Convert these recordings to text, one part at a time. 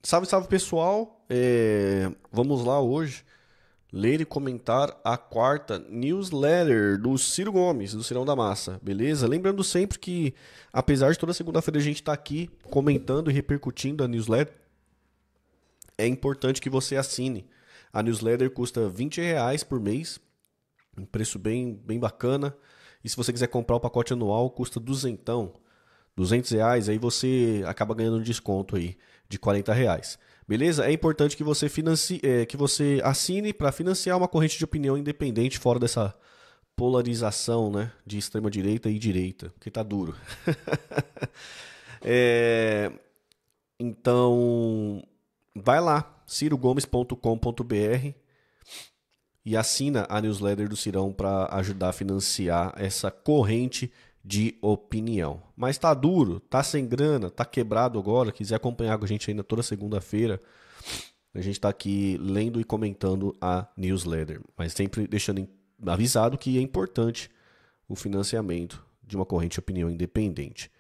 Salve, salve pessoal! Vamos lá hoje ler e comentar a quarta newsletter do Ciro Gomes, do Cirão da Massa, beleza? Lembrando sempre que, apesar de toda segunda-feira a gente estar aqui comentando e repercutindo a newsletter, é importante que você assine. A newsletter custa R$ 20 por mês, um preço bem bacana. E se você quiser comprar o pacote anual, custa duzentão. R$ 200, aí você acaba ganhando um desconto aí de R$ 40. Beleza? É importante que você que você assine para financiar uma corrente de opinião independente fora dessa polarização, né, de extrema direita e direita, porque tá duro. É, então, vai lá, cirogomes.com.br e assina a newsletter do Cirão para ajudar a financiar essa corrente de opinião. Mas tá duro, tá sem grana, tá quebrado agora. Quiser acompanhar com a gente ainda toda segunda-feira, a gente tá aqui lendo e comentando a newsletter. Mas sempre deixando avisado que é importante o financiamento de uma corrente de opinião independente.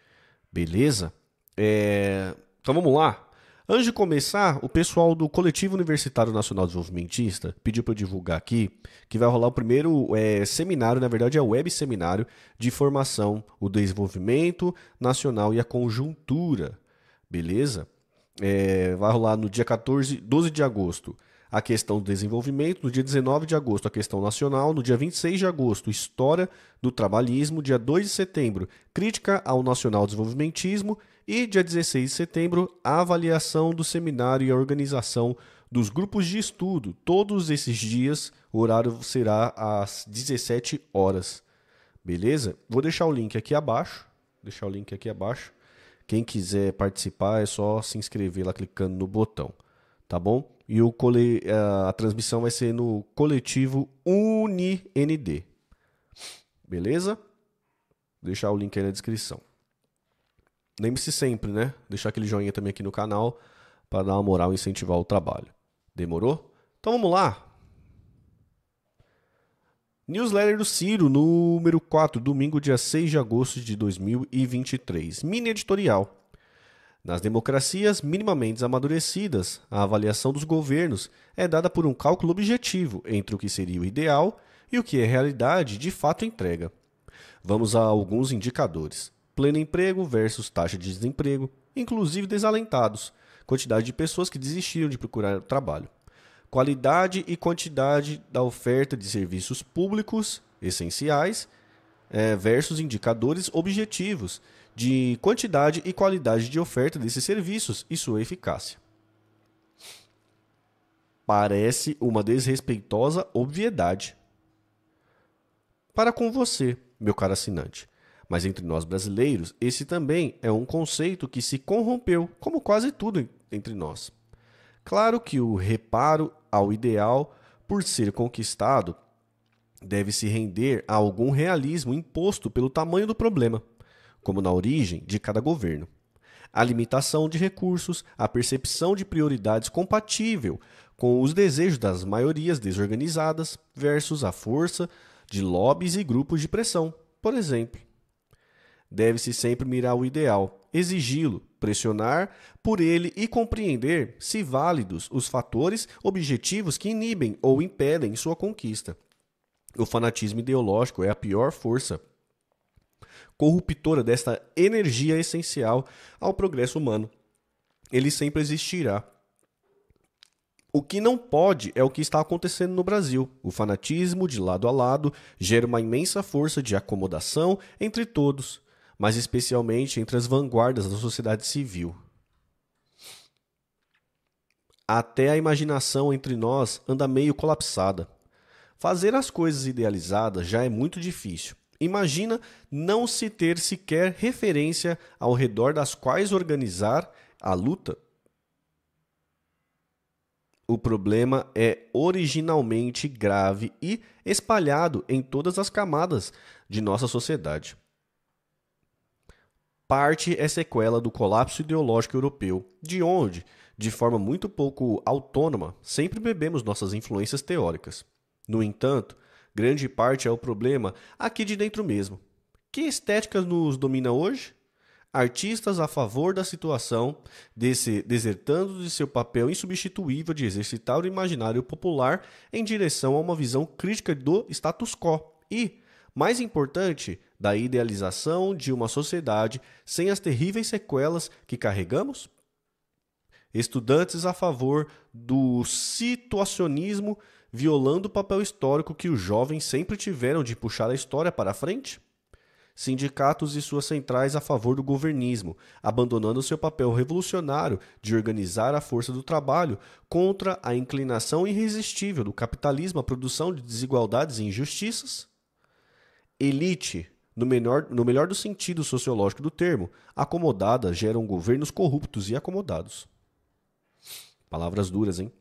Beleza? Então vamos lá. Antes de começar, o pessoal do Coletivo Universitário Nacional Desenvolvimentista pediu para eu divulgar aqui que vai rolar o primeiro seminário, na verdade é o web seminário de formação, o desenvolvimento nacional e a conjuntura, beleza? Vai rolar no dia 12 de agosto a questão do desenvolvimento, no dia 19 de agosto a questão nacional, no dia 26 de agosto história do trabalhismo, dia 2 de setembro crítica ao nacional desenvolvimentismo e dia 16 de setembro a avaliação do seminário e a organização dos grupos de estudo. Todos esses dias o horário será às 17 horas, beleza? Vou deixar o link aqui abaixo, Quem quiser participar é só se inscrever lá clicando no botão, tá bom? E a transmissão vai ser no coletivo UniND. Beleza? Vou deixar o link aí na descrição. Lembre-se sempre, né? Deixar aquele joinha também aqui no canal para dar uma moral e incentivar o trabalho. Demorou? Então vamos lá. Newsletter do Ciro, número 4, domingo, dia 6 de agosto de 2023. Mini editorial. Nas democracias minimamente amadurecidas, a avaliação dos governos é dada por um cálculo objetivo entre o que seria o ideal e o que a realidade de fato entrega. Vamos a alguns indicadores. Pleno emprego versus taxa de desemprego, inclusive desalentados, quantidade de pessoas que desistiram de procurar trabalho. Qualidade e quantidade da oferta de serviços públicos essenciais versus indicadores objetivos de quantidade e qualidade de oferta desses serviços e sua eficácia. Parece uma desrespeitosa obviedade para com você, meu caro assinante. Mas entre nós brasileiros, esse também é um conceito que se corrompeu, como quase tudo entre nós. Claro que o reparo ao ideal, por ser conquistado, deve se render a algum realismo imposto pelo tamanho do problema, como na origem de cada governo. A limitação de recursos, a percepção de prioridades compatível com os desejos das maiorias desorganizadas versus a força de lobbies e grupos de pressão, por exemplo. Deve-se sempre mirar o ideal, exigi-lo, pressionar por ele e compreender se válidos os fatores objetivos que inibem ou impedem sua conquista. O fanatismo ideológico é a pior força corruptora desta energia essencial ao progresso humano. Ele sempre existirá. O que não pode é o que está acontecendo no Brasil. O fanatismo, de lado a lado, gera uma imensa força de acomodação entre todos, mas especialmente entre as vanguardas da sociedade civil. Até a imaginação entre nós anda meio colapsada. Fazer as coisas idealizadas já é muito difícil. Imagina não se ter sequer referência ao redor das quais organizar a luta. O problema é originalmente grave e espalhado em todas as camadas de nossa sociedade. Parte é sequela do colapso ideológico europeu, de onde, de forma muito pouco autônoma, sempre bebemos nossas influências teóricas. No entanto, grande parte é o problema aqui de dentro mesmo. Que estética nos domina hoje? Artistas a favor da situação, desertando de seu papel insubstituível de exercitar o imaginário popular em direção a uma visão crítica do status quo e, mais importante, da idealização de uma sociedade sem as terríveis sequelas que carregamos? Estudantes a favor do situacionismo, violando o papel histórico que os jovens sempre tiveram de puxar a história para frente? Sindicatos e suas centrais a favor do governismo, abandonando seu papel revolucionário de organizar a força do trabalho contra a inclinação irresistível do capitalismo à produção de desigualdades e injustiças? Elite, no melhor do sentido sociológico do termo, acomodada geram governos corruptos e acomodados. Palavras duras, hein?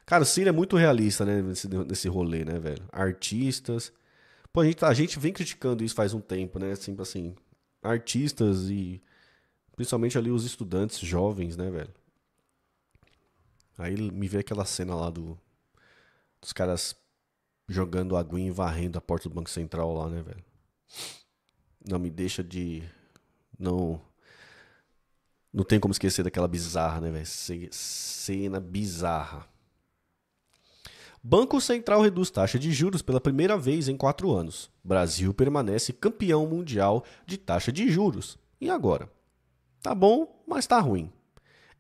Cara, o Ciro é muito realista, né, nesse rolê, né, velho? Artistas. Pô, a gente vem criticando isso faz um tempo, né? Assim, artistas e principalmente ali os estudantes jovens, né, velho? Aí me vê aquela cena lá dos caras jogando aguinha e varrendo a porta do Banco Central lá, né, velho? Não me deixa de... Não tem como esquecer daquela bizarra, né, velho? Cena bizarra. Banco Central reduz taxa de juros pela primeira vez em 4 anos. Brasil permanece campeão mundial de taxa de juros. E agora? Tá bom, mas tá ruim.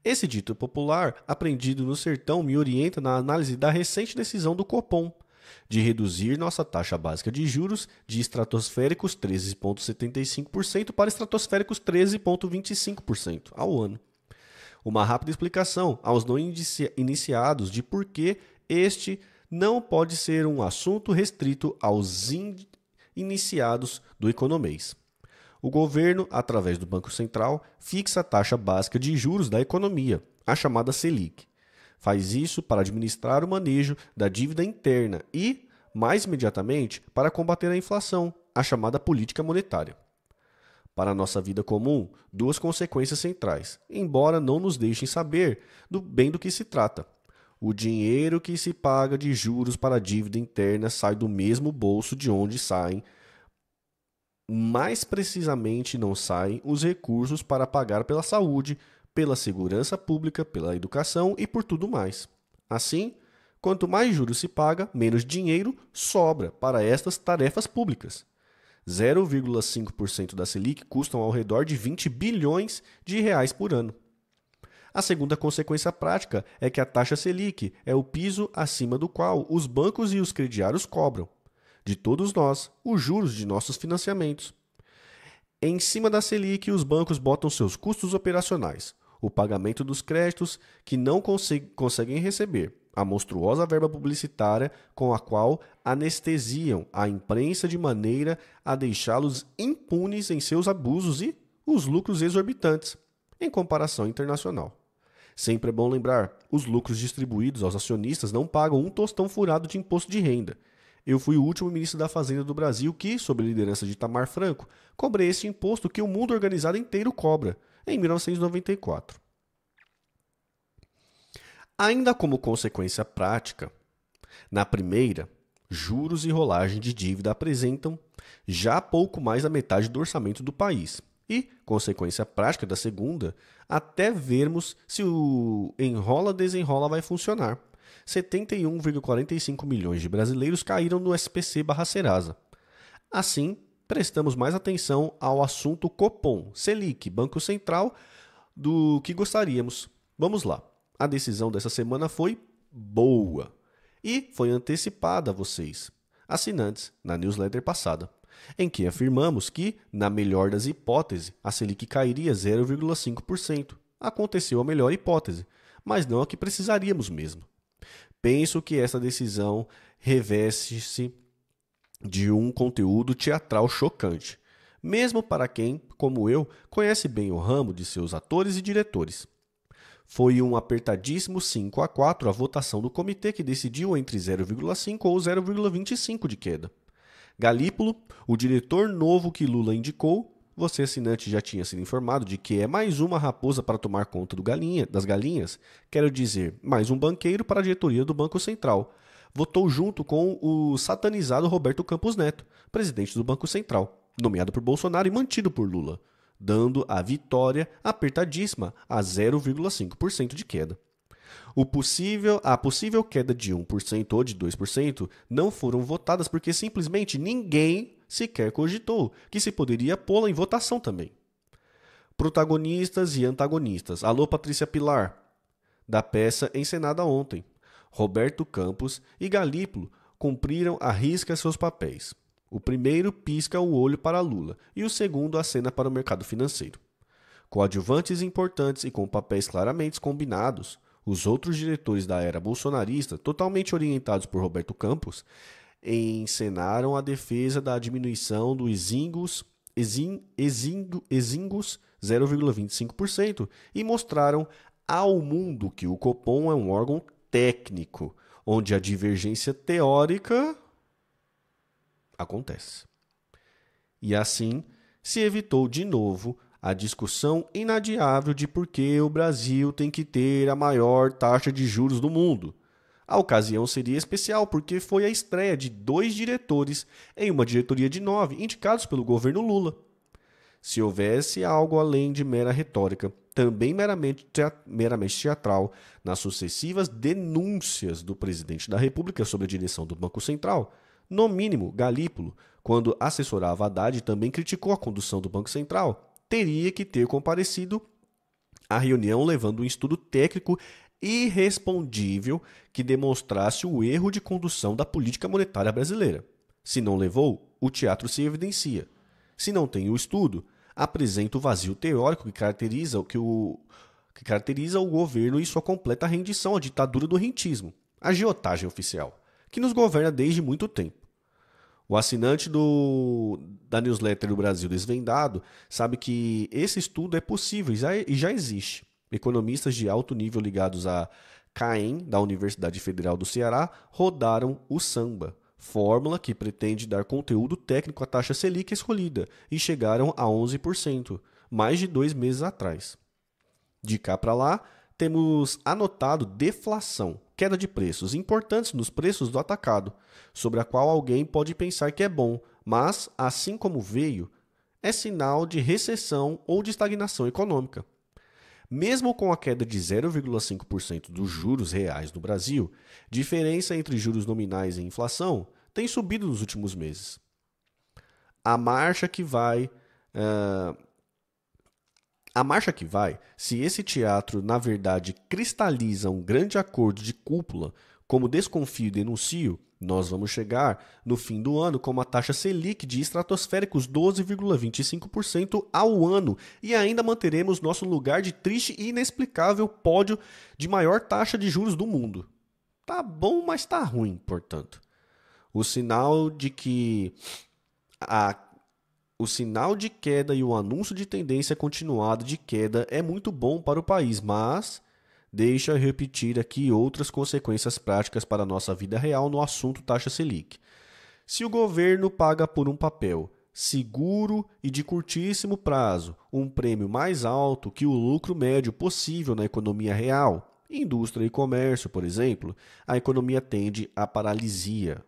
Esse dito popular, aprendido no sertão, me orienta na análise da recente decisão do Copom de reduzir nossa taxa básica de juros de estratosféricos 13,75% para estratosféricos 13,25% ao ano. Uma rápida explicação aos não iniciados de por que este não pode ser um assunto restrito aos iniciados do economês. O governo, através do Banco Central, fixa a taxa básica de juros da economia, a chamada Selic. Faz isso para administrar o manejo da dívida interna e, mais imediatamente, para combater a inflação, a chamada política monetária. Para a nossa vida comum, 2 consequências centrais, embora não nos deixem saber bem do que se trata. O dinheiro que se paga de juros para a dívida interna sai do mesmo bolso de onde saem. Mais precisamente, não saem os recursos para pagar pela saúde, pela segurança pública, pela educação e por tudo mais. Assim, quanto mais juros se paga, menos dinheiro sobra para estas tarefas públicas. 0,5% da Selic custam ao redor de 20 bilhões de reais por ano. A segunda consequência prática é que a taxa Selic é o piso acima do qual os bancos e os crediários cobram, de todos nós, os juros de nossos financiamentos. Em cima da Selic, os bancos botam seus custos operacionais, o pagamento dos créditos que não conseguem receber, a monstruosa verba publicitária com a qual anestesiam a imprensa de maneira a deixá-los impunes em seus abusos e os lucros exorbitantes, em comparação internacional. Sempre é bom lembrar, os lucros distribuídos aos acionistas não pagam um tostão furado de imposto de renda. Eu fui o último ministro da Fazenda do Brasil que, sob a liderança de Itamar Franco, cobrei esse imposto que o mundo organizado inteiro cobra, em 1994. Ainda como consequência prática, na primeira, juros e rolagem de dívida apresentam já pouco mais da metade do orçamento do país. E, consequência prática da segunda, até vermos se o enrola-desenrola vai funcionar. 71,45 milhões de brasileiros caíram no SPC/Serasa. Assim, prestamos mais atenção ao assunto Copom, Selic, Banco Central, do que gostaríamos. Vamos lá. A decisão dessa semana foi boa e foi antecipada a vocês, assinantes, na newsletter passada, em que afirmamos que, na melhor das hipóteses, a Selic cairia 0,5%. Aconteceu a melhor hipótese, mas não a que precisaríamos mesmo. Penso que essa decisão reveste-se de um conteúdo teatral chocante, mesmo para quem, como eu, conhece bem o ramo de seus atores e diretores. Foi um apertadíssimo 5-4 a votação do comitê que decidiu entre 0,5 ou 0,25 de queda. Galípolo, o diretor novo que Lula indicou, você assinante já tinha sido informado de que é mais uma raposa para tomar conta das galinhas, quero dizer, mais um banqueiro para a diretoria do Banco Central. Votou junto com o satanizado Roberto Campos Neto, presidente do Banco Central. nomeado por Bolsonaro e mantido por Lula, dando a vitória apertadíssima a 0,5% de queda. A possível queda de 1% ou de 2% não foram votadas porque simplesmente ninguém sequer cogitou que se poderia pô-la em votação também. Protagonistas e antagonistas. Alô, Patrícia Pilar, da peça encenada ontem. Roberto Campos e Galípolo cumpriram à risca seus papéis. O primeiro pisca o olho para Lula e o segundo acena para o mercado financeiro. Coadjuvantes importantes e com papéis claramente combinados, os outros diretores da era bolsonarista, totalmente orientados por Roberto Campos, encenaram a defesa da diminuição do exínguos 0,25% e mostraram ao mundo que o Copom é um órgão técnico, onde a divergência teórica acontece. E assim se evitou de novo a discussão inadiável de por que o Brasil tem que ter a maior taxa de juros do mundo. A ocasião seria especial porque foi a estreia de 2 diretores em uma diretoria de 9, indicados pelo governo Lula. Se houvesse algo além de mera retórica, também meramente teatral, nas sucessivas denúncias do presidente da República sobre a direção do Banco Central, no mínimo, Galípolo, quando assessorava Haddad, também criticou a condução do Banco Central, teria que ter comparecido à reunião levando um estudo técnico irrespondível que demonstrasse o erro de condução da política monetária brasileira. Se não levou, o teatro se evidencia. Se não tem o estudo, apresenta o vazio teórico que caracteriza o governo e sua completa rendição à ditadura do rentismo, a agiotagem oficial, que nos governa desde muito tempo. O assinante da newsletter do Brasil Desvendado sabe que esse estudo é possível e já existe. Economistas de alto nível ligados à CAEM, da Universidade Federal do Ceará, rodaram o samba, fórmula que pretende dar conteúdo técnico à taxa Selic escolhida, e chegaram a 11%, mais de 2 meses atrás. De cá para lá, temos anotado deflação, queda de preços importantes nos preços do atacado, sobre a qual alguém pode pensar que é bom, mas, assim como veio, é sinal de recessão ou de estagnação econômica. Mesmo com a queda de 0,5% dos juros reais no Brasil, diferença entre juros nominais e inflação tem subido nos últimos meses. A marcha que vai, se esse teatro, na verdade, cristaliza um grande acordo de cúpula, como desconfio e denuncio, nós vamos chegar no fim do ano com uma taxa Selic de estratosféricos 12,25% ao ano e ainda manteremos nosso lugar de triste e inexplicável pódio de maior taxa de juros do mundo. Tá bom, mas tá ruim, portanto. O sinal de queda e o anúncio de tendência continuada de queda é muito bom para o país, mas deixa eu repetir aqui outras consequências práticas para a nossa vida real no assunto taxa Selic. Se o governo paga por um papel seguro e de curtíssimo prazo um prêmio mais alto que o lucro médio possível na economia real, indústria e comércio, por exemplo, a economia tende à paralisia.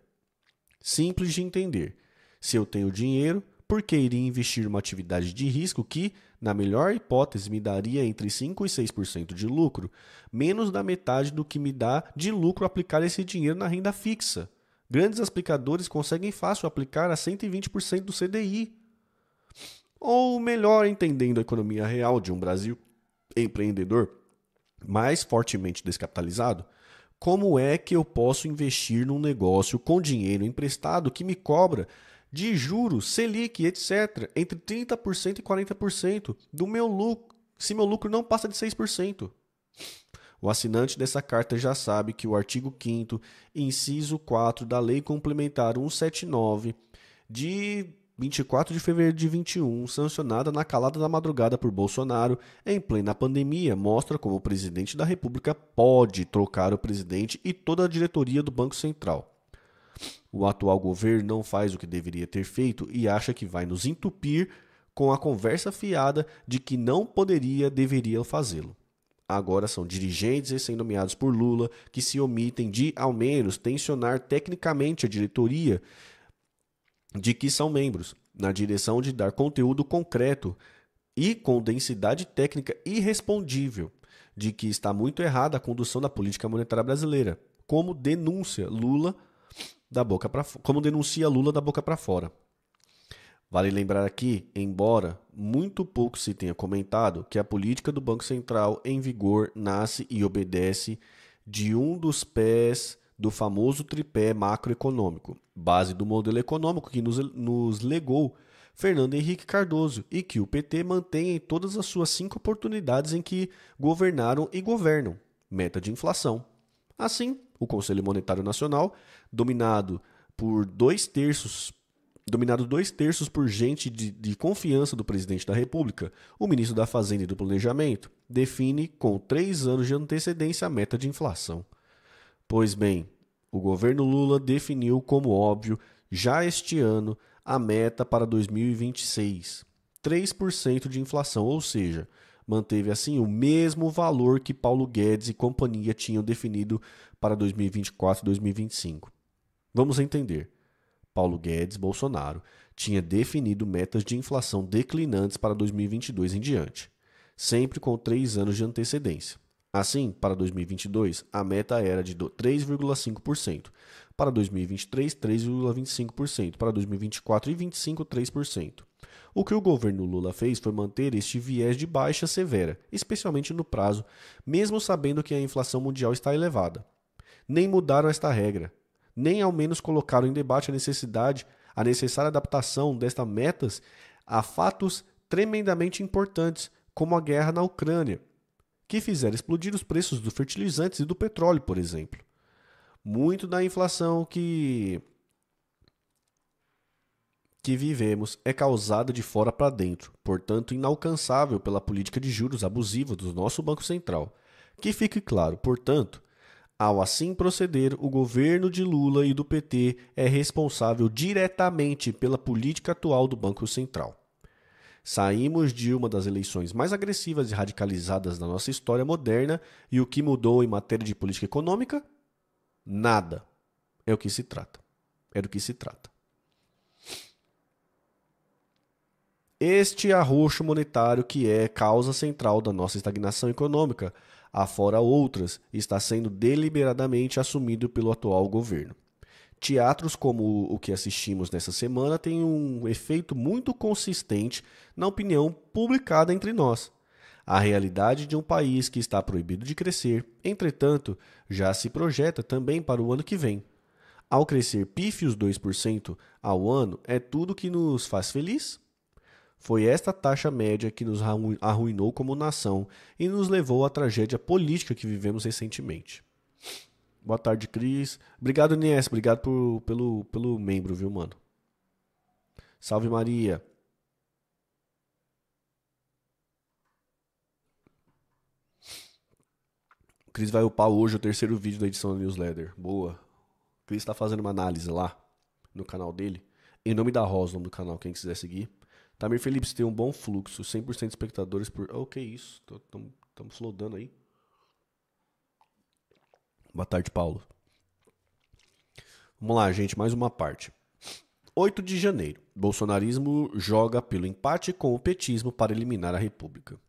Simples de entender. Se eu tenho dinheiro, por que iria investir em uma atividade de risco que, na melhor hipótese, me daria entre 5% e 6% de lucro, menos da metade do que me dá de lucro aplicar esse dinheiro na renda fixa? Grandes aplicadores conseguem fácil aplicar a 120% do CDI. Ou melhor, entendendo a economia real de um Brasil empreendedor mais fortemente descapitalizado, como é que eu posso investir num negócio com dinheiro emprestado que me cobra de juros, Selic, etc., entre 30% e 40% do meu lucro, se meu lucro não passa de 6%. O assinante dessa carta já sabe que o artigo 5º, inciso 4 da Lei Complementar 179, de 24 de fevereiro de 21, sancionada na calada da madrugada por Bolsonaro, em plena pandemia, mostra como o presidente da República pode trocar o presidente e toda a diretoria do Banco Central. O atual governo não faz o que deveria ter feito e acha que vai nos entupir com a conversa fiada de que não deveria fazê-lo. Agora são dirigentes recém-nomeados por Lula que se omitem de, ao menos, tensionar tecnicamente a diretoria de que são membros. na direção de dar conteúdo concreto e com densidade técnica irrespondível de que está muito errada a condução da política monetária brasileira, como denuncia Lula da boca para fora. Vale lembrar aqui, embora muito pouco se tenha comentado, que a política do Banco Central em vigor nasce e obedece de um dos pés do famoso tripé macroeconômico, base do modelo econômico que nos legou Fernando Henrique Cardoso e que o PT mantém em todas as suas 5 oportunidades em que governaram e governam, meta de inflação. Assim, o Conselho Monetário Nacional, dominado 2/3 por gente de confiança do presidente da República, o ministro da Fazenda e do Planejamento, define com 3 anos de antecedência a meta de inflação. Pois bem, o governo Lula definiu como óbvio, já este ano, a meta para 2026, 3% de inflação, ou seja, manteve assim o mesmo valor que Paulo Guedes e companhia tinham definido para 2024 e 2025. Vamos entender. Paulo Guedes, Bolsonaro, tinha definido metas de inflação declinantes para 2022 em diante, sempre com 3 anos de antecedência. Assim, para 2022, a meta era de 3,5%, para 2023, 3,25%, para 2024 e 2025, 3%. O que o governo Lula fez foi manter este viés de baixa severa, especialmente no prazo, mesmo sabendo que a inflação mundial está elevada. Nem mudaram esta regra, nem ao menos colocaram em debate a necessária adaptação destas metas a fatos tremendamente importantes, como a guerra na Ucrânia, que fizeram explodir os preços dos fertilizantes e do petróleo, por exemplo. Muito da inflação que vivemos é causada de fora para dentro, portanto inalcançável pela política de juros abusiva do nosso Banco Central. Que fique claro, portanto, ao assim proceder, o governo de Lula e do PT é responsável diretamente pela política atual do Banco Central. Saímos de uma das eleições mais agressivas e radicalizadas da nossa história moderna e o que mudou em matéria de política econômica? Nada. É do que se trata. Este arroxo monetário que é causa central da nossa estagnação econômica, afora outras, está sendo deliberadamente assumido pelo atual governo. Teatros como o que assistimos nessa semana têm um efeito muito consistente na opinião publicada entre nós. A realidade de um país que está proibido de crescer, entretanto, já se projeta também para o ano que vem. Ao crescer pífios 2% ao ano, é tudo que nos faz feliz? Foi esta taxa média que nos arruinou como nação e nos levou à tragédia política que vivemos recentemente. Boa tarde, Cris. Obrigado, Nies. Obrigado pelo membro, viu, mano? Salve, Maria. O Cris vai upar hoje o 3º vídeo da edição da newsletter. Boa. O Cris está fazendo uma análise lá no canal dele. Em nome da Rosa, no canal, quem quiser seguir. Tamir Felipe, você tem um bom fluxo. 100% de espectadores por... Oh, que isso. Estamos flodando aí. Boa tarde, Paulo. Vamos lá, gente, mais uma parte. 8 de janeiro. Bolsonarismo joga pelo empate com o petismo para eliminar a República.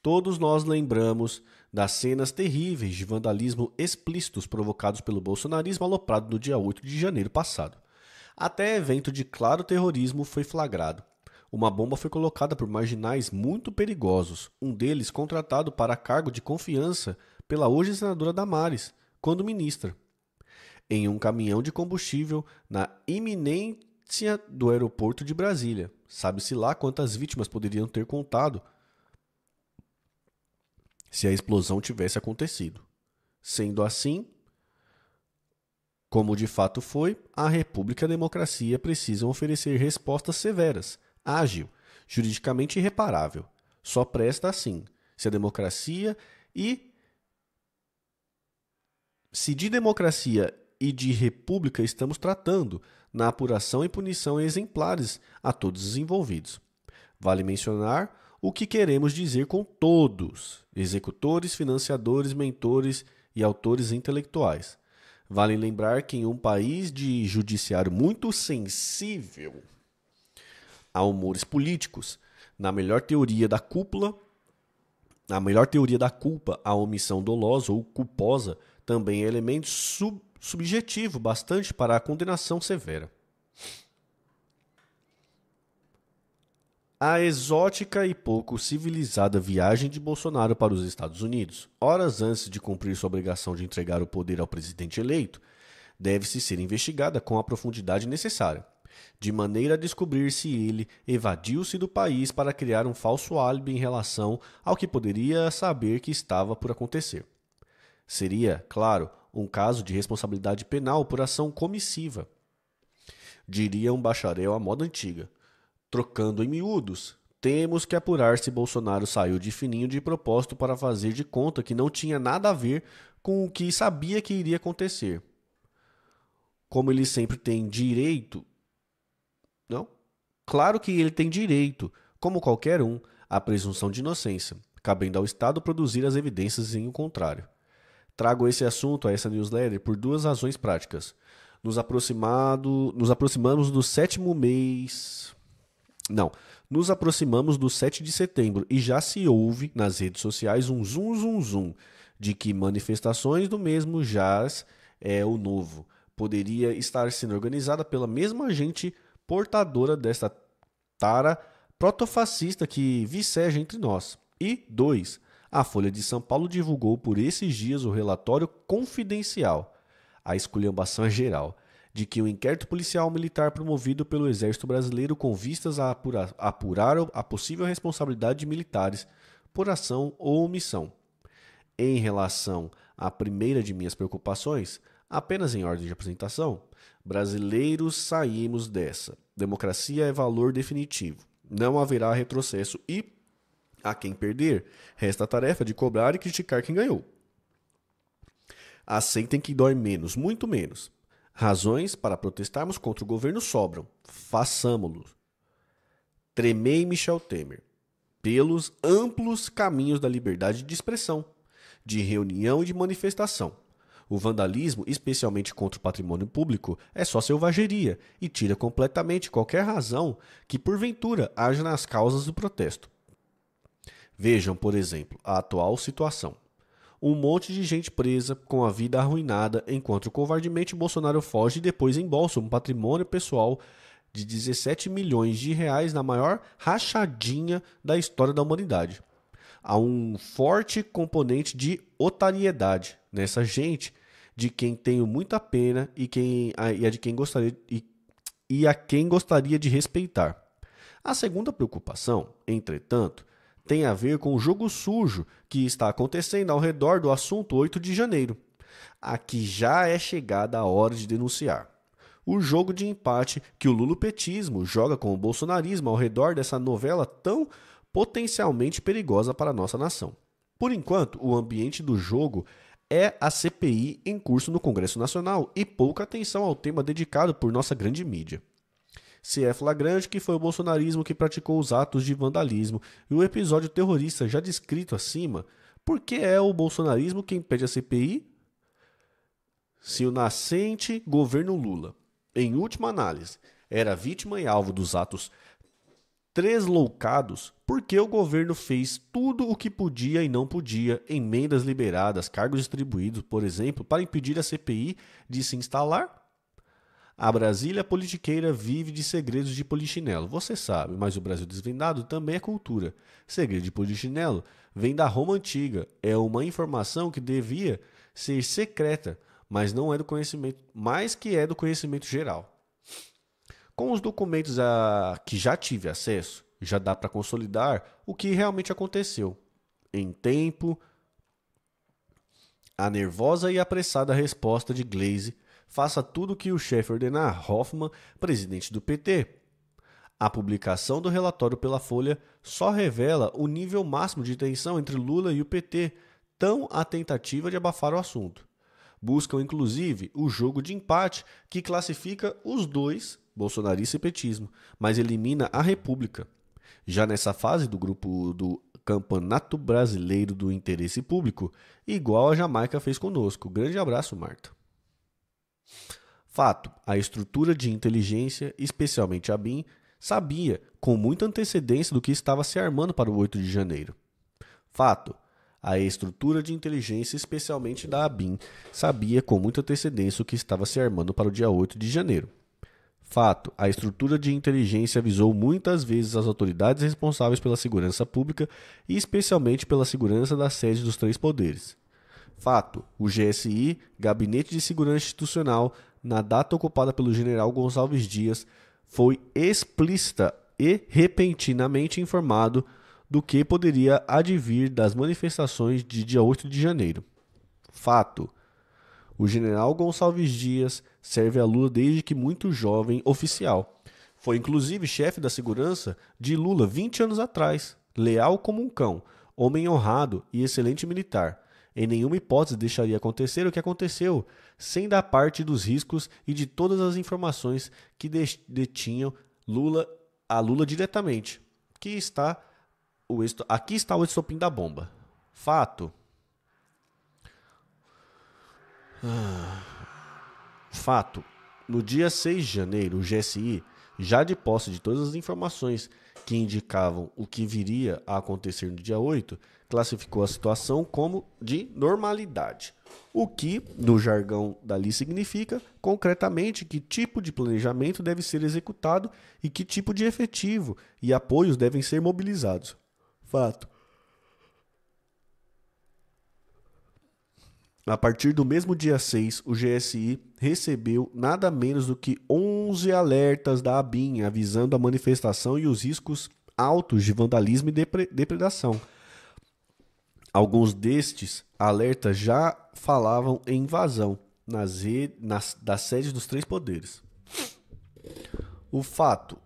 Todos nós lembramos das cenas terríveis de vandalismo explícitos provocados pelo bolsonarismo aloprado no dia 8 de janeiro passado. Até evento de claro terrorismo foi flagrado. Uma bomba foi colocada por marginais muito perigosos, um deles contratado para cargo de confiança pela hoje senadora Damares, quando ministra, em um caminhão de combustível na iminência do aeroporto de Brasília. Sabe-se lá quantas vítimas poderiam ter contado se a explosão tivesse acontecido. Sendo assim, como de fato foi, a República e a democracia precisam oferecer respostas severas, ágil, juridicamente irreparável. Só presta assim, se de democracia e de república estamos tratando, na apuração e punição exemplares a todos os envolvidos. Vale mencionar o que queremos dizer com todos, executores, financiadores, mentores e autores intelectuais. Vale lembrar que em um país de judiciário muito sensível, Há humores políticos. Na melhor teoria da cúpula, a melhor teoria da culpa, a omissão dolosa ou culposa também é elemento subjetivo bastante para a condenação severa. A exótica e pouco civilizada viagem de Bolsonaro para os Estados Unidos, horas antes de cumprir sua obrigação de entregar o poder ao presidente eleito, deve-se ser investigada com a profundidade necessária, de maneira a descobrir se ele evadiu-se do país para criar um falso álibi em relação ao que poderia saber que estava por acontecer. Seria, claro, um caso de responsabilidade penal por ação comissiva. Diria um bacharel à moda antiga. Trocando em miúdos, temos que apurar se Bolsonaro saiu de fininho de propósito para fazer de conta que não tinha nada a ver com o que sabia que iria acontecer. Como ele sempre tem direito... Não? Claro que ele tem direito, como qualquer um, à presunção de inocência, cabendo ao Estado produzir as evidências em o contrário. Trago esse assunto a essa newsletter por duas razões práticas. Nos aproximamos do sétimo mês... Não, nos aproximamos do 7 de setembro e já se ouve nas redes sociais um zum de que manifestações do mesmo jaz é o novo. Poderia estar sendo organizada pela mesma gente portadora desta tara protofascista que viceja entre nós. E 2. A Folha de São Paulo divulgou por esses dias o relatório confidencial. A esculhambação é geral. De que o inquérito policial militar promovido pelo Exército Brasileiro com vistas a apurar a possível responsabilidade de militares por ação ou omissão. Em relação à primeira de minhas preocupações, apenas em ordem de apresentação, brasileiros saímos dessa. Democracia é valor definitivo. Não haverá retrocesso e, a quem perder, resta a tarefa de cobrar e criticar quem ganhou. Aceitem que dói menos, muito menos. Razões para protestarmos contra o governo sobram. Façamo-lo. Tremei Michel Temer. Pelos amplos caminhos da liberdade de expressão, de reunião e de manifestação. O vandalismo, especialmente contra o patrimônio público, é só selvageria e tira completamente qualquer razão que, porventura, haja nas causas do protesto. Vejam, por exemplo, a atual situação. Um monte de gente presa, com a vida arruinada, enquanto covardemente Bolsonaro foge e depois embolsa um patrimônio pessoal de 17 milhões de reais na maior rachadinha da história da humanidade. Há um forte componente de otariedade nessa gente, de quem tenho muita pena e a quem gostaria de respeitar. A segunda preocupação, entretanto, tem a ver com o jogo sujo que está acontecendo ao redor do assunto 8 de janeiro. Aqui já é chegada a hora de denunciar. O jogo de empate que o lulopetismo joga com o bolsonarismo ao redor dessa novela tão potencialmente perigosa para a nossa nação. Por enquanto, o ambiente do jogo é a CPI em curso no Congresso Nacional e pouca atenção ao tema dedicado por nossa grande mídia. Se é flagrante que foi o bolsonarismo que praticou os atos de vandalismo e o episódio terrorista já descrito acima, por que é o bolsonarismo quem pede a CPI? Se o nascente governo Lula, em última análise, era vítima e alvo dos atos tresloucados, por que o governo fez tudo o que podia e não podia, emendas liberadas, cargos distribuídos, por exemplo, para impedir a CPI de se instalar? A Brasília politiqueira vive de segredos de polichinelo, você sabe, mas o Brasil desvendado também é cultura. Segredo de polichinelo vem da Roma Antiga, é uma informação que devia ser secreta, mas não é do conhecimento, mais que é do conhecimento geral. Com os documentos a que já tive acesso, já dá para consolidar o que realmente aconteceu. Em tempo, a nervosa e apressada resposta de Gleisi: faça tudo o que o chefe ordenar, Hoffmann, presidente do PT. A publicação do relatório pela Folha só revela o nível máximo de tensão entre Lula e o PT, tão a tentativa de abafar o assunto. Buscam, inclusive, o jogo de empate que classifica os dois, bolsonarista e petismo, mas elimina a República. Já nessa fase do grupo do Campeonato Brasileiro do Interesse Público, igual a Jamaica fez conosco. Grande abraço, Marta. Fato, a estrutura de inteligência, especialmente a BIM, sabia com muita antecedência do que estava se armando para o 8 de janeiro. Fato: a estrutura de inteligência, especialmente da ABIN, sabia com muita antecedência o que estava se armando para o dia 8 de janeiro. Fato: a estrutura de inteligência avisou muitas vezes as autoridades responsáveis pela segurança pública e especialmente pela segurança das sedes dos três poderes. Fato: o GSI, Gabinete de Segurança Institucional, na data ocupada pelo general Gonçalves Dias, foi explícita e repentinamente informado do que poderia advir das manifestações de dia 8 de janeiro. Fato: o general Gonçalves Dias serve a Lula desde que muito jovem oficial. Foi inclusive chefe da segurança de Lula 20 anos atrás, leal como um cão, homem honrado e excelente militar. Em nenhuma hipótese deixaria acontecer o que aconteceu, sem dar parte dos riscos e de todas as informações que detinham a Lula diretamente. Aqui está o estopim da bomba. Fato: no dia 6 de janeiro, o GSI, já de posse de todas as informações que indicavam o que viria a acontecer no dia 8, classificou a situação como de normalidade. O que, no jargão dali, significa, concretamente, que tipo de planejamento deve ser executado e que tipo de efetivo e apoios devem ser mobilizados. Fato: a partir do mesmo dia 6, o GSI recebeu nada menos do que 11 alertas da ABIN avisando a manifestação e os riscos altos de vandalismo e depredação. Alguns destes alertas já falavam em invasão das sedes dos três poderes. O fato: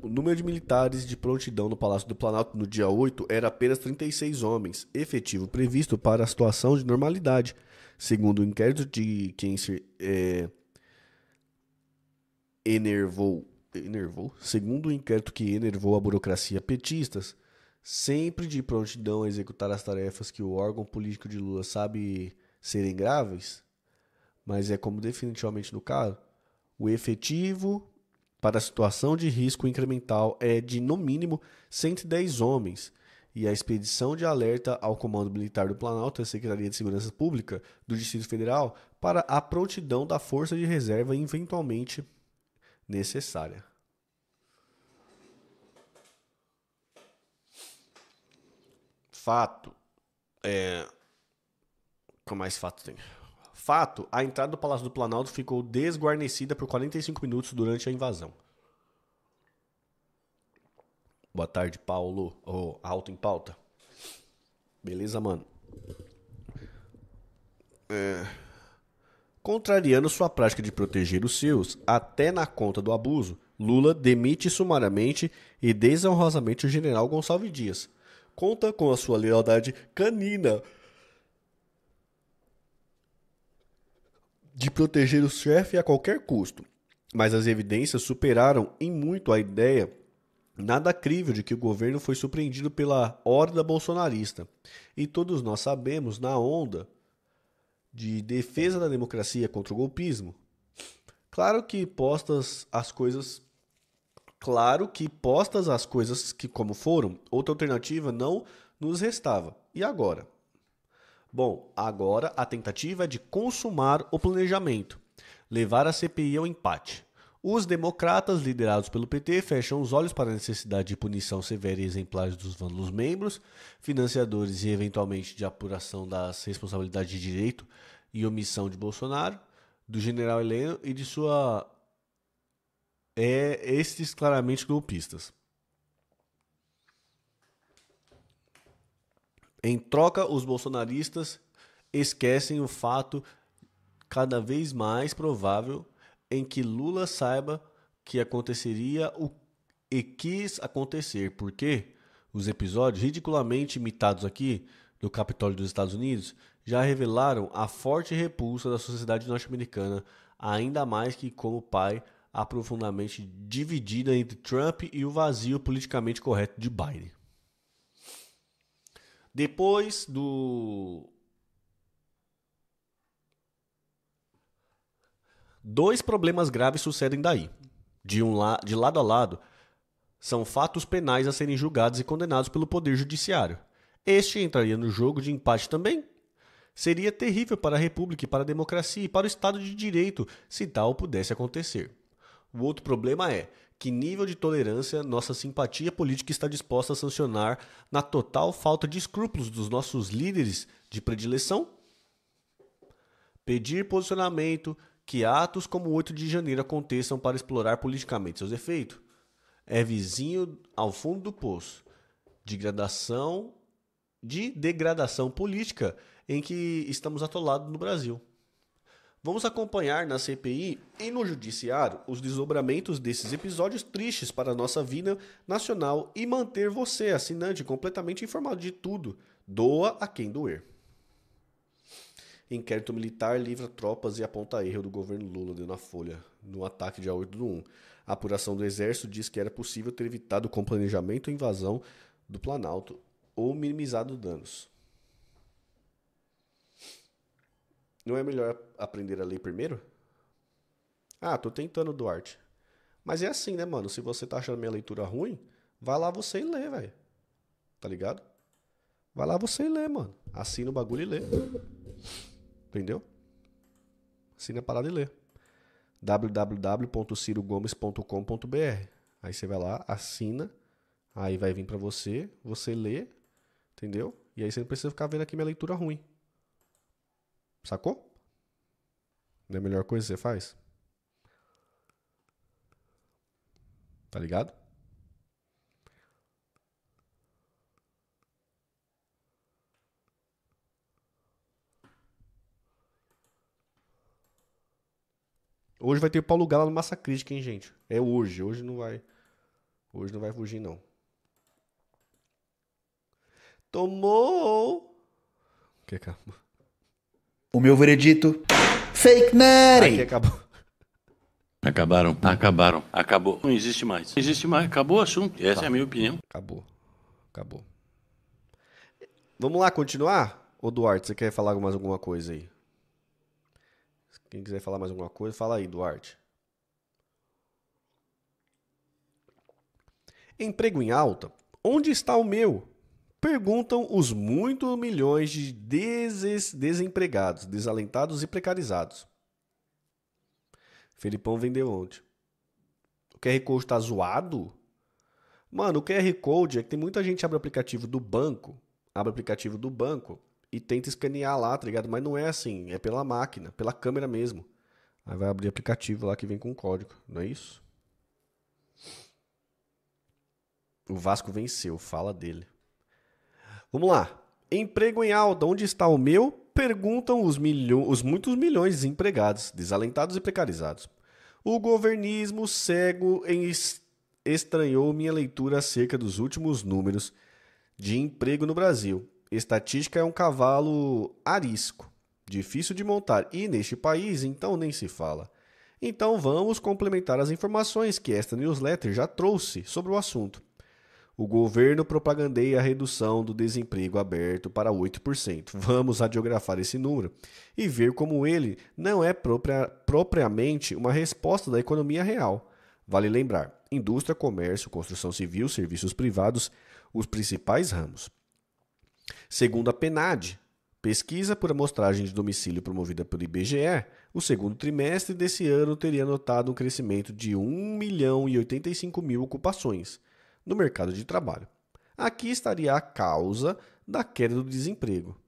o número de militares de prontidão no Palácio do Planalto no dia 8 era apenas 36 homens, efetivo previsto para a situação de normalidade. Segundo o inquérito de quem se segundo o inquérito que enervou a burocracia petistas, sempre de prontidão a executar as tarefas que o órgão político de Lula sabe serem graves, mas é como definitivamente no caso, o efetivo para a situação de risco incremental é de, no mínimo, 110 homens, e a expedição de alerta ao Comando Militar do Planalto e à Secretaria de Segurança Pública do Distrito Federal para a prontidão da força de reserva eventualmente necessária. Fato: qual mais fato tem? Fato: a entrada do Palácio do Planalto ficou desguarnecida por 45 minutos durante a invasão. Boa tarde, Paulo. Alto em pauta. Beleza, mano? Contrariando sua prática de proteger os seus, até na conta do abuso, Lula demite sumariamente e desonrosamente o general Gonçalves Dias. Conta com a sua lealdade canina de proteger o chefe a qualquer custo, mas as evidências superaram em muito a ideia nada crível de que o governo foi surpreendido pela horda bolsonarista. E todos nós sabemos, na onda de defesa da democracia contra o golpismo, claro que postas as coisas que como foram, outra alternativa não nos restava. E agora? Bom, agora a tentativa é de consumar o planejamento, levar a CPI ao empate. Os democratas, liderados pelo PT, fecham os olhos para a necessidade de punição severa e exemplares dos vândalos membros, financiadores e, eventualmente, de apuração das responsabilidades de direito e omissão de Bolsonaro, do general Heleno e de sua... estes claramente golpistas. Em troca, os bolsonaristas esquecem o fato cada vez mais provável em que Lula saiba que aconteceria o que quis acontecer, porque os episódios ridiculamente imitados aqui do Capitólio dos Estados Unidos já revelaram a forte repulsa da sociedade norte-americana, ainda mais que como pai profundamente dividida entre Trump e o vazio politicamente correto de Biden. Depois do... Dois problemas graves sucedem daí. De lado a lado, São fatos penais a serem julgados e condenados pelo Poder Judiciário. Este entraria no jogo de empate também? Seria terrível para a República e para a democracia e para o Estado de Direito se tal pudesse acontecer. O outro problema é que nível de tolerância nossa simpatia política está disposta a sancionar na total falta de escrúpulos dos nossos líderes de predileção? Pedir posicionamento que atos como o 8 de janeiro aconteçam para explorar politicamente seus efeitos é vizinho ao fundo do poço de degradação política em que estamos atolados no Brasil. Vamos acompanhar na CPI e no Judiciário os desdobramentos desses episódios tristes para a nossa vida nacional e manter você, assinante, completamente informado de tudo. Doa a quem doer. Inquérito militar livra tropas e aponta erro do governo Lula, deu na Folha, no ataque de 8 do 1. A apuração do Exército diz que era possível ter evitado com planejamento a invasão do Planalto ou minimizado danos. Não é melhor aprender a ler primeiro? Ah, tô tentando, Duarte. Mas é assim, né, mano? Se você tá achando minha leitura ruim, vai lá você e lê, velho. Tá ligado? Vai lá você e lê, mano. Assina o bagulho e lê. Entendeu? Assina a parada e lê. www.cirogomes.com.br. Aí você vai lá, assina. Aí vai vir pra você, você lê. Entendeu? E aí você não precisa ficar vendo aqui minha leitura ruim. Sacou? Não é a melhor coisa que você faz? Tá ligado? Hoje vai ter o Paulo Gala no Massa Crítica, hein, gente? É hoje. Hoje não vai fugir, não. Tomou! Que acabou? O meu veredito. Fake Nery! Aqui acabou. Acabaram. Acabou. Não existe mais. Não existe mais. Acabou o assunto. Essa é a minha opinião. Acabou. Vamos lá, continuar? Ô, Duarte, você quer falar mais alguma coisa aí? Quem quiser falar mais alguma coisa, fala aí, Duarte. Emprego em alta? Onde está o meu? Perguntam os muitos milhões de desempregados, desalentados e precarizados. Felipão vendeu ontem. O QR Code tá zoado? Mano, o QR Code é que tem muita gente que abre o aplicativo do banco, e tenta escanear lá, tá ligado? Mas não é assim, é pela máquina, pela câmera mesmo. Aí vai abrir aplicativo lá que vem com código, não é isso? O Vasco venceu, fala dele. Vamos lá. Emprego em alta, onde está o meu? Perguntam os muitos milhões de desempregados, desalentados e precarizados. O governismo cego estranhou minha leitura acerca dos últimos números de emprego no Brasil. Estatística é um cavalo arisco, difícil de montar e neste país então nem se fala. Então vamos complementar as informações que esta newsletter já trouxe sobre o assunto. O governo propagandeia a redução do desemprego aberto para 8%. Vamos radiografar esse número e ver como ele não é propriamente uma resposta da economia real. Vale lembrar, indústria, comércio, construção civil, serviços privados, os principais ramos. Segundo a PNAD, pesquisa por amostragem de domicílio promovida pelo IBGE, o segundo trimestre desse ano teria notado um crescimento de 1.085.000 ocupações no mercado de trabalho. Aqui estaria a causa da queda do desemprego.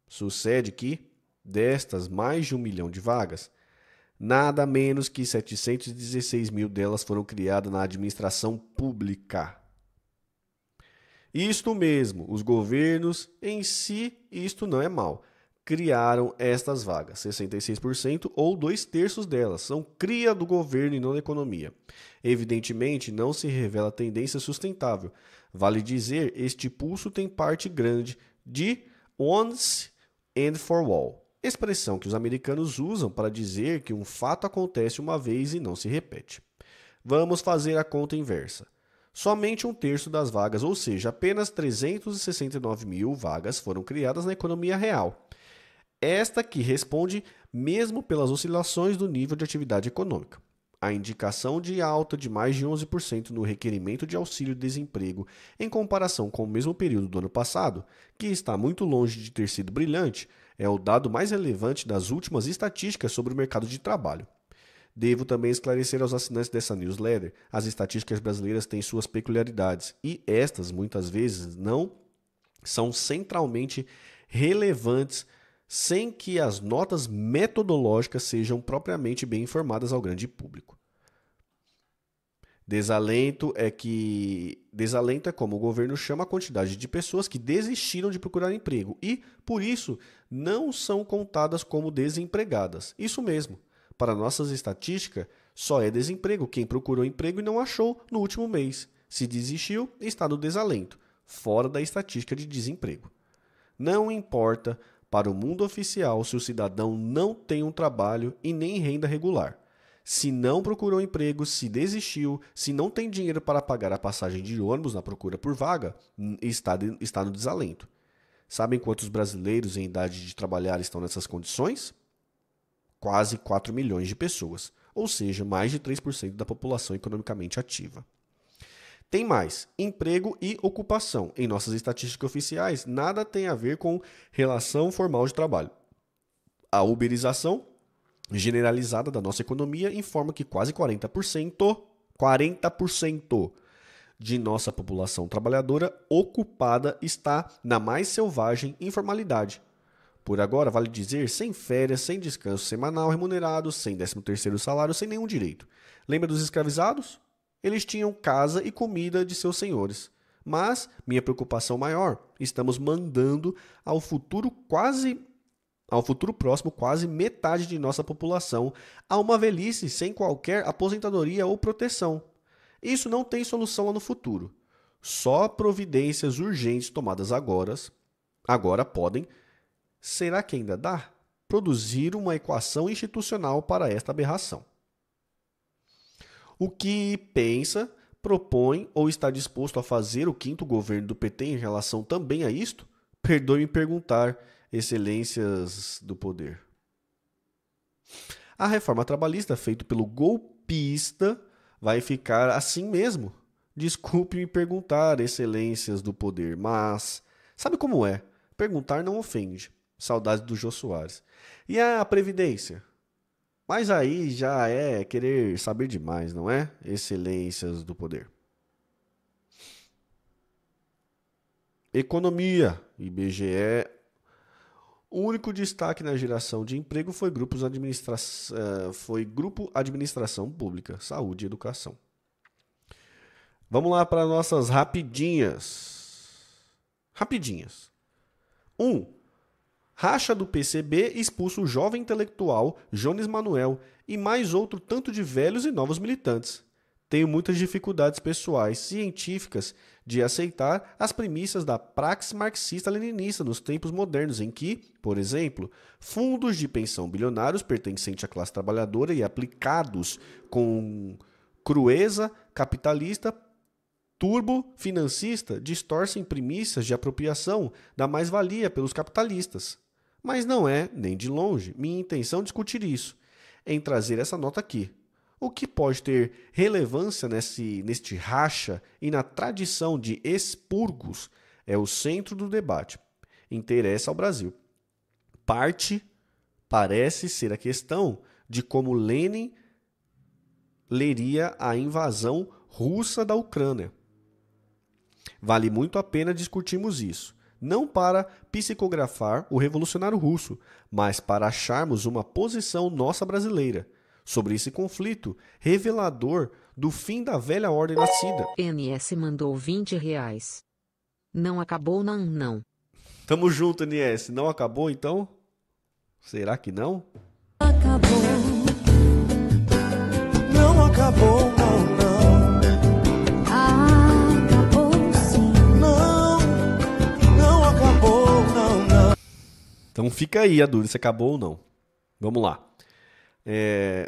Sucede que, destas mais de 1 milhão de vagas, nada menos que 716.000 delas foram criadas na administração pública. Isto mesmo, os governos em si, isto não é mal, criaram estas vagas, 66% ou 2/3 delas, são cria do governo e não da economia. Evidentemente, não se revela tendência sustentável. Vale dizer, este pulso tem parte grande de once and for all, expressão que os americanos usam para dizer que um fato acontece uma vez e não se repete. Vamos fazer a conta inversa. Somente 1/3 das vagas, ou seja, apenas 369.000 vagas foram criadas na economia real. Esta que responde mesmo pelas oscilações do nível de atividade econômica. A indicação de alta de mais de 11% no requerimento de auxílio-desemprego em comparação com o mesmo período do ano passado, que está muito longe de ter sido brilhante, é o dado mais relevante das últimas estatísticas sobre o mercado de trabalho. Devo também esclarecer aos assinantes dessa newsletter: as estatísticas brasileiras têm suas peculiaridades e estas, muitas vezes, não são centralmente relevantes sem que as notas metodológicas sejam propriamente bem informadas ao grande público. Desalento é como o governo chama a quantidade de pessoas que desistiram de procurar emprego e, por isso, não são contadas como desempregadas. Isso mesmo. Para nossas estatísticas, só é desemprego quem procurou emprego e não achou no último mês. Se desistiu, está no desalento, fora da estatística de desemprego. Não importa para o mundo oficial se o cidadão não tem um trabalho e nem renda regular. Se não procurou emprego, se desistiu, se não tem dinheiro para pagar a passagem de ônibus na procura por vaga, está no desalento. Sabem quantos brasileiros em idade de trabalhar estão nessas condições? Quase 4 milhões de pessoas, ou seja, mais de 3% da população economicamente ativa. Tem mais, emprego e ocupação. Em nossas estatísticas oficiais, nada tem a ver com relação formal de trabalho. A uberização generalizada da nossa economia informa que quase 40% de nossa população trabalhadora ocupada está na mais selvagem informalidade. Por agora, vale dizer, sem férias, sem descanso semanal remunerado, sem 13º salário, sem nenhum direito. Lembra dos escravizados? Eles tinham casa e comida de seus senhores. Mas, minha preocupação maior, estamos mandando ao futuro próximo quase metade de nossa população a uma velhice sem qualquer aposentadoria ou proteção. Isso não tem solução lá no futuro. Só providências urgentes tomadas agora podem, será que ainda dá? Produzir uma equação institucional para esta aberração. O que pensa, propõe ou está disposto a fazer o quinto governo do PT em relação também a isto? Perdoe-me perguntar, excelências do poder. A reforma trabalhista feita pelo golpista vai ficar assim mesmo. Desculpe-me perguntar, excelências do poder, mas sabe como é? Perguntar não ofende. Saudades do Jô Soares. E a Previdência? Mas aí já é querer saber demais, não é? Excelências do poder. Economia. IBGE. O único destaque na geração de emprego foi grupo Administração Pública, Saúde e Educação. Vamos lá para nossas rapidinhas. 1. Racha do PCB expulsa o jovem intelectual Jones Manuel e mais outro tanto de velhos e novos militantes. Tenho muitas dificuldades pessoais, científicas, de aceitar as premissas da praxis marxista-leninista nos tempos modernos em que, por exemplo, fundos de pensão bilionários pertencentes à classe trabalhadora e aplicados com crueza capitalista turbo-financista distorcem premissas de apropriação da mais-valia pelos capitalistas. Mas não é, nem de longe, minha intenção discutir isso, em trazer essa nota aqui. O que pode ter relevância neste racha e na tradição de expurgos é o centro do debate. Interessa ao Brasil. Parece ser a questão de como Lenin leria a invasão russa da Ucrânia. Vale muito a pena discutirmos isso. Não para psicografar o revolucionário russo, mas para acharmos uma posição nossa brasileira sobre esse conflito revelador do fim da velha ordem nascida. NS mandou R$20. Não acabou não. Tamo junto, NS. Não acabou então? Será que não? Acabou. Não acabou, não. Acabou sim. Não acabou, não. Então fica aí a dúvida se acabou ou não. Vamos lá.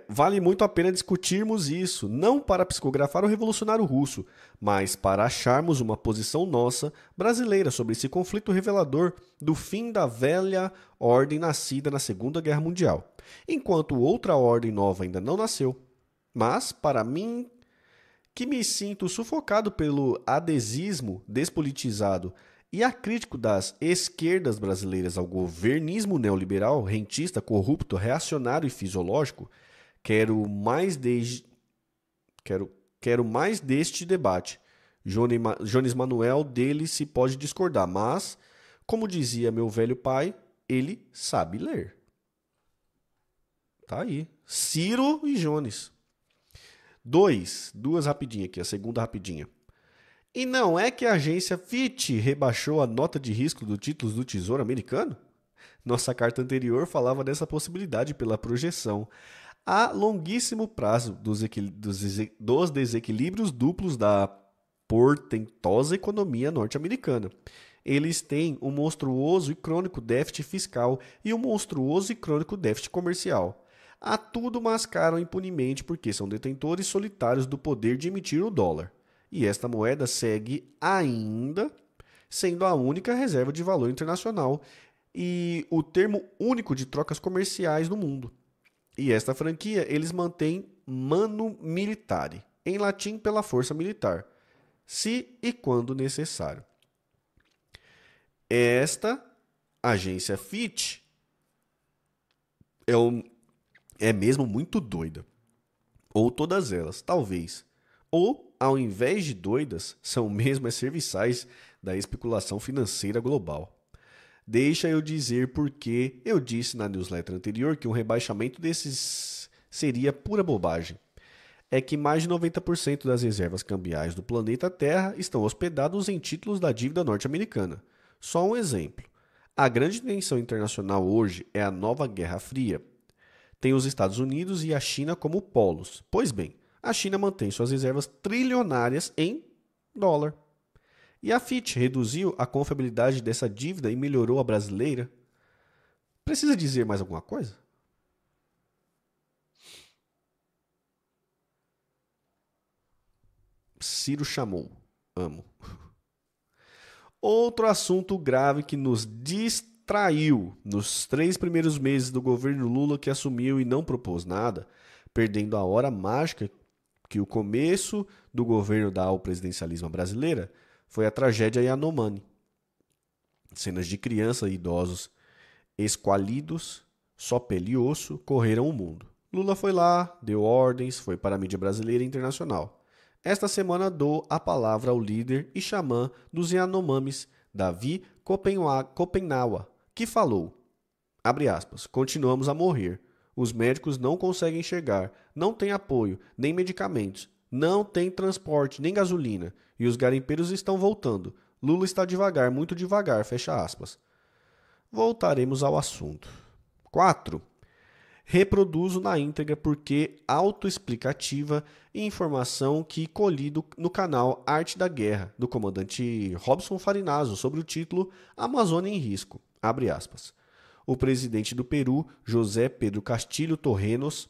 Vale muito a pena discutirmos isso, não para psicografar o revolucionário russo, mas para acharmos uma posição nossa, brasileira, sobre esse conflito revelador do fim da velha ordem nascida na Segunda Guerra Mundial. Enquanto outra ordem nova ainda não nasceu, Mas, para mim, que me sinto sufocado pelo adesismo despolitizado e acrítico das esquerdas brasileiras ao governismo neoliberal, rentista, corrupto, reacionário e fisiológico, quero mais deste debate. Jones Manuel dele se pode discordar, mas, como dizia meu velho pai, ele sabe ler. Tá aí. Ciro e Jones. Duas rapidinhas aqui, a segunda rapidinha. E não é que a agência Fitch rebaixou a nota de risco dos títulos do Tesouro Americano? Nossa carta anterior falava dessa possibilidade pela projeção a longuíssimo prazo dos desequilíbrios duplos da portentosa economia norte-americana. Eles têm um monstruoso e crônico déficit fiscal e um monstruoso e crônico déficit comercial. A tudo mascaram impunemente porque são detentores solitários do poder de emitir o dólar. E esta moeda segue ainda sendo a única reserva de valor internacional e o termo único de trocas comerciais no mundo. E esta franquia eles mantêm manu militare, em latim pela força militar, se e quando necessário. Esta agência Fitch é mesmo muito doida. Ou todas elas, talvez. Ou, ao invés de doidas, são mesmo as serviçais da especulação financeira global. Deixa eu dizer porque eu disse na newsletter anterior que um rebaixamento desses seria pura bobagem. É que mais de 90% das reservas cambiais do planeta Terra estão hospedados em títulos da dívida norte-americana. Só um exemplo. A grande tensão internacional hoje é a nova Guerra Fria. Tem os Estados Unidos e a China como polos. Pois bem, a China mantém suas reservas trilionárias em dólar. E a Fitch reduziu a confiabilidade dessa dívida e melhorou a brasileira. Precisa dizer mais alguma coisa? Ciro chamou. Amo. Outro assunto grave que nos distraiu nos 3 primeiros meses do governo Lula, que assumiu e não propôs nada, perdendo a hora mágica que o começo do governo dá ao presidencialismo brasileira, foi a tragédia Yanomami. Cenas de crianças e idosos esqualidos, só pele e osso, correram o mundo. Lula foi lá, deu ordens, foi para a mídia brasileira e internacional. Esta semana dou a palavra ao líder e xamã dos Yanomamis, Davi Kopenawa, que falou, abre aspas, continuamos a morrer. Os médicos não conseguem enxergar, não tem apoio, nem medicamentos, não tem transporte, nem gasolina, e os garimpeiros estão voltando. Lula está devagar, muito devagar, fecha aspas. Voltaremos ao assunto. 4. Reproduzo na íntegra porque autoexplicativa e informação que colhi no canal Arte da Guerra, do comandante Robson Farinazzo, sobre o título Amazônia em Risco, abre aspas. O presidente do Peru, José Pedro Castilho Terrones,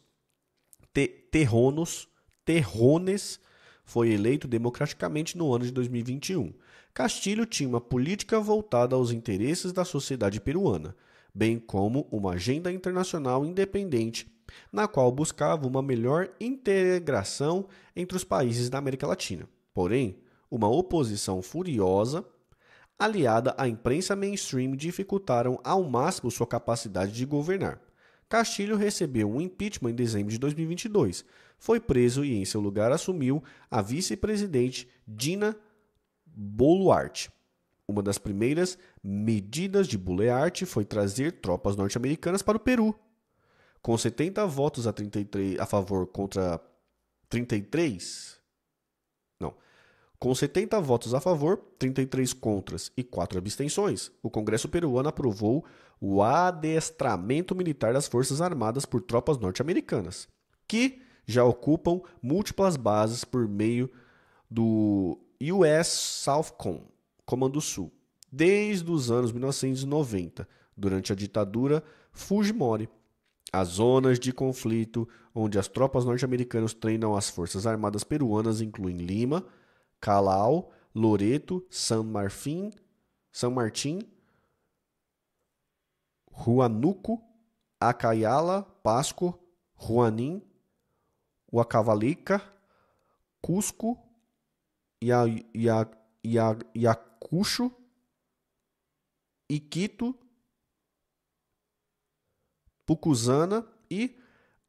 foi eleito democraticamente no ano de 2021. Castilho tinha uma política voltada aos interesses da sociedade peruana, bem como uma agenda internacional independente, na qual buscava uma melhor integração entre os países da América Latina. Porém, uma oposição furiosa, aliada à imprensa mainstream, dificultaram ao máximo sua capacidade de governar. Castilho recebeu um impeachment em dezembro de 2022, foi preso e em seu lugar assumiu a vice-presidente Dina Boluarte. Uma das primeiras medidas de Boluarte foi trazer tropas norte-americanas para o Peru. Com 70 votos a favor contra 33... Não. Com 70 votos a favor, 33 contras e 4 abstenções, o Congresso peruano aprovou o adestramento militar das Forças Armadas por tropas norte-americanas, que já ocupam múltiplas bases por meio do US Southcom, Comando Sul, desde os anos 1990, durante a ditadura Fujimori. As zonas de conflito onde as tropas norte-americanas treinam as Forças Armadas peruanas incluem Lima, Callao, Loreto, San Martín, Huánuco, Acayala, Pasco, Juanín, Huancavelica, Cusco, Ayacucho, Iquitos, Pucusana e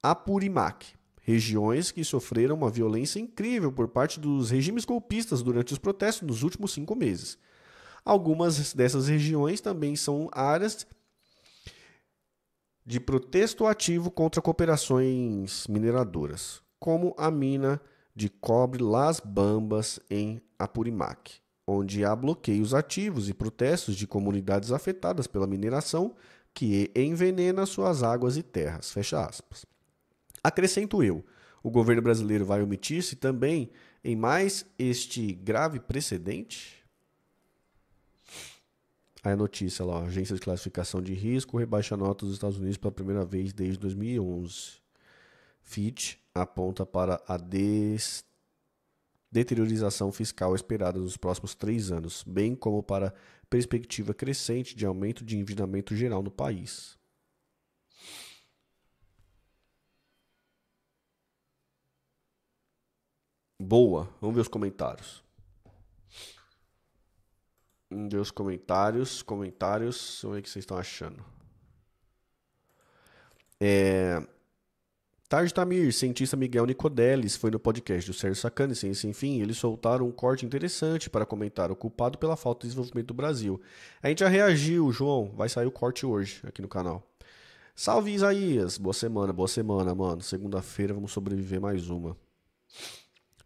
Apurimac, regiões que sofreram uma violência incrível por parte dos regimes golpistas durante os protestos nos últimos 5 meses. Algumas dessas regiões também são áreas de protesto ativo contra cooperações mineradoras, como a mina de cobre Las Bambas em Apurimac, onde há bloqueios ativos e protestos de comunidades afetadas pela mineração que envenena suas águas e terras. Fecha aspas. Acrescento eu, o governo brasileiro vai omitir-se também em mais este grave precedente? Aí a notícia lá, agência de classificação de risco rebaixa a nota dos Estados Unidos pela primeira vez desde 2011. Fitch aponta para a deteriorização fiscal esperada nos próximos 3 anos, bem como para perspectiva crescente de aumento de endividamento geral no país. Boa, vamos ver os comentários. Vamos ver os comentários. Vamos ver o que vocês estão achando. Tarde Tamir, cientista Miguel Nicodelis, foi no podcast do Sérgio Sacani, Ciência Sem Fim, eles soltaram um corte interessante para comentar o culpado pela falta de desenvolvimento do Brasil. A gente já reagiu, João, vai sair o corte hoje aqui no canal. Salve Isaías, boa semana, mano. Segunda-feira vamos sobreviver mais uma.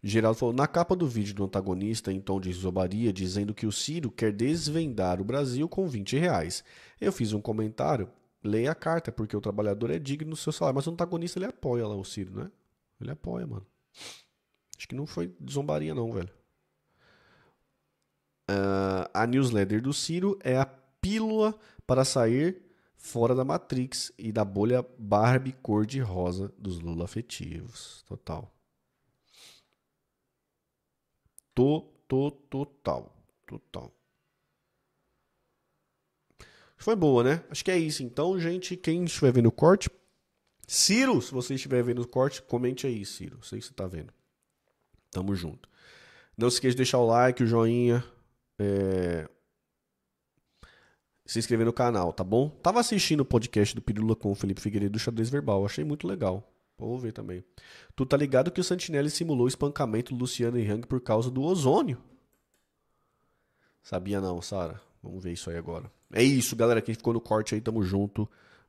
Geraldo falou, na capa do vídeo do antagonista em tom de zombaria, dizendo que o Ciro quer desvendar o Brasil com R$20. Eu fiz um comentário, leia a carta, porque o trabalhador é digno do seu salário. Mas o antagonista, ele apoia lá o Ciro, né? Ele apoia, mano. Acho que não foi zombaria não, velho. A newsletter do Ciro é a pílula para sair fora da Matrix e da bolha Barbie cor-de-rosa dos Lula afetivos. Total. Total. Foi boa, né? Acho que é isso. Então, gente, quem estiver vendo o corte, Ciro, se você estiver vendo o corte, comente aí, Ciro. Sei que você tá vendo. Tamo junto. Não se esqueça de deixar o like, o joinha, se inscrever no canal, tá bom? Tava assistindo o podcast do Pirula com o Felipe Figueiredo do Xadrez Verbal. Achei muito legal. Vou ver também. Tu tá ligado que o Santinelli simulou o espancamento do Luciano Hang por causa do ozônio? Sabia não, Sara? Vamos ver isso aí agora. É isso, galera. Quem ficou no corte aí, tamo junto.